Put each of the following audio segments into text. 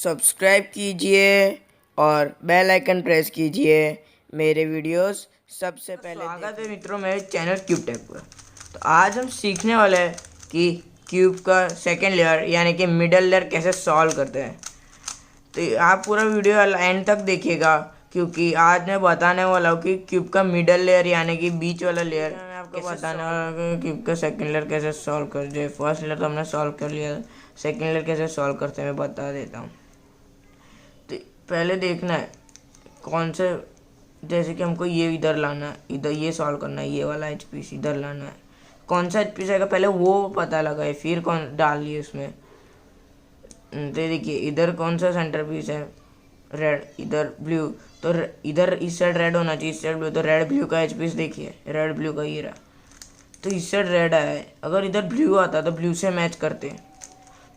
Subscribe कीजिए और bell icon press कीजिए मेरे वीडियोस सबसे पहले। स्वागत है मित्रों मेरे चैनल क्यूब टेक पर। तो आज हम सीखने वाले हैं कि क्यूब का सेकेंड लेयर यानी कि मिडल लेयर कैसे सॉल्व करते हैं। तो आप पूरा वीडियो एंड तक देखिएगा क्योंकि आज मैं बताने वाला हूँ कि क्यूब का मिडल लेयर यानी कि बीच वाला लेयर मैं आपको बताने वाला हूँ कि क्यूब का सेकेंड लेयर कैसे सॉल्व कर जाए। फर्स्ट लेयर तो हमने सॉल्व कर लिया, सेकेंड लेयर कैसे सॉल्व करते हैं मैं बता देता हूँ। तो पहले देखना है कौन से, जैसे कि हमको ये इधर लाना है, इधर ये सॉल्व करना है, ये वाला एच पीस इधर लाना है। कौन सा एच पीस आएगा पहले वो पता लगाए, फिर कौन डालिए उसमें। तो देखिए इधर कौन सा सेंटर पीस है, रेड, इधर ब्लू, तो इधर इस साइड रेड होना चाहिए, इस साइड ब्लू। तो रेड ब्लू का एच पीस देखिए, रेड ब्लू का ये रहा, तो इस साइड रेड आया है। अगर इधर ब्लू आता तो ब्लू से मैच करते,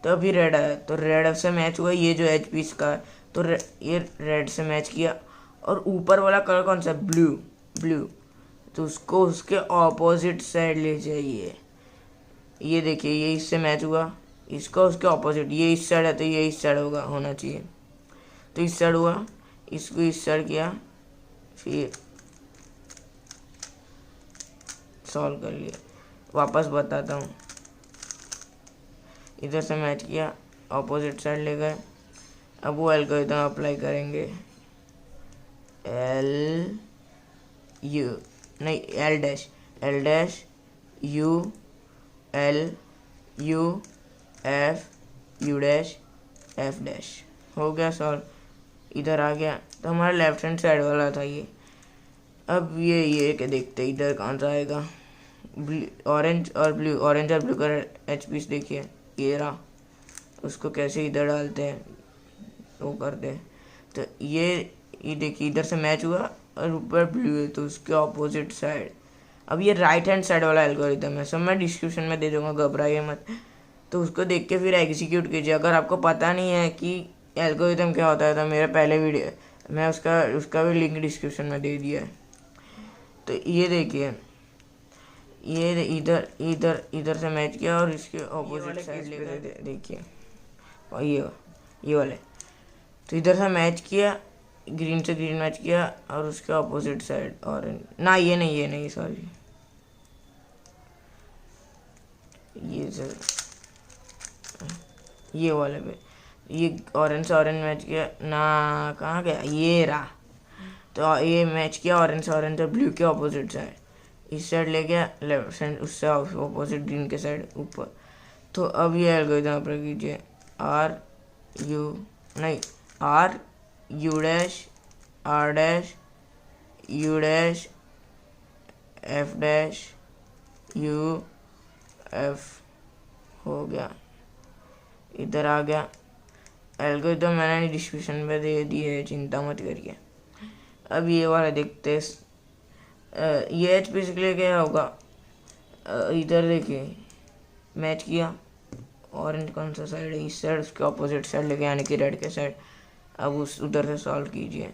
तो अभी रेड आया तो रेड से मैच हुआ ये जो एच पीस का है, तो ये रेड से मैच किया। और ऊपर वाला कलर कौन सा, ब्लू, ब्लू, तो उसको उसके ऑपोजिट साइड ले जाइए। ये देखिए ये इससे मैच हुआ, इसका उसके ऑपोजिट, ये इस साइड है तो ये इस साइड होगा, होना चाहिए। तो इस साइड हुआ, इसको इस साइड किया, फिर सॉल्व कर लिया। वापस बताता हूँ, इधर से मैच किया, ऑपोजिट साइड ले गए। अब वो एल्गोरिथम अप्लाई करेंगे, एल यू नहीं L dash, L dash U L U F you dash F dash. हो गया सॉल्व, इधर आ गया। तो हमारा लेफ्ट हैंड साइड वाला था ये। अब ये के देखते इधर कौन सा आएगा, ऑरेंज और ब्लू, ऑरेंज और ब्लू का एच पीस देखिए ये रहा। उसको कैसे इधर डालते हैं वो करते हैं। तो ये देखिए इधर से मैच हुआ और ऊपर ब्लू है तो उसके ऑपोजिट साइड। अब ये राइट हैंड साइड वाला एल्गोरिथम है, सब मैं डिस्क्रिप्शन में दे दूँगा, घबराइए मत। तो उसको देख के फिर एग्जीक्यूट कीजिए। अगर आपको पता नहीं है कि एल्गोरिथम क्या होता है तो मेरा पहले वीडियो मैं उसका भी लिंक डिस्क्रिप्शन में दे दिया है। तो ये देखिए ये इधर इधर इधर से मैच किया और इसके ऑपोजिट साइड ले गए, देखिए और ये वाले। तो इधर से मैच किया, ग्रीन से ग्रीन मैच किया और उसके ऑपोजिट साइड ऑरेंज, ना ये नहीं सॉरी, ये वाले पे ये ऑरेंज से ऑरेंज मैच किया ना, कहाँ गया, ये रहा। तो ये मैच किया ऑरेंज से ऑरेंज और ब्लू के ऑपोजिट साइड, इस साइड ले गया लेफ्ट साइड, उससे ऑपोजिट ग्रीन के साइड ऊपर। तो अब ये एल्गोरिथम अप्लाई कीजिए, R U dash R dash U dash F dash U F. हो गया, इधर आ गया। एल्गोरिथम मैंने डिस्क्रिप्शन में दे दिए है, चिंता मत करिए। अब ये वाला देखते हैं, ये एच पीस के लिए क्या होगा। इधर देखिए मैच किया, ऑरेंज कौन सा साइड है, इस साइड, उसके ऑपोजिट साइड लेके यानी कि रेड के साइड। अब उस उधर से सॉल्व कीजिए।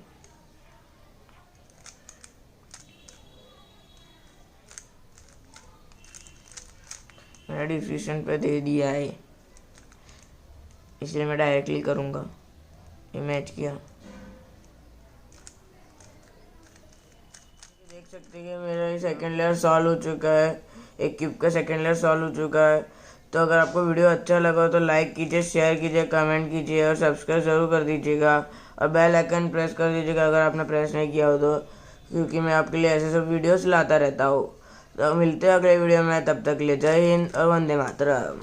मैंने डिस्क्रिप्शन पे दे दिया है इसलिए मैं डायरेक्टली करूँगा। ये मैच किया, देख सकते हैं कि मेरा सेकेंड लेयर सॉल्व हो चुका है, एक क्यूब का सेकेंड लेयर सॉल्व हो चुका है। तो अगर आपको वीडियो अच्छा लगा तो लाइक कीजिए, शेयर कीजिए, कमेंट कीजिए और सब्सक्राइब ज़रूर कर दीजिएगा और बेल आइकन प्रेस कर दीजिएगा अगर आपने प्रेस नहीं किया हो तो, क्योंकि मैं आपके लिए ऐसे सब वीडियोस लाता रहता हूँ। तो मिलते हैं अगले वीडियो में, तब तक ले जय हिंद और वंदे मातरम।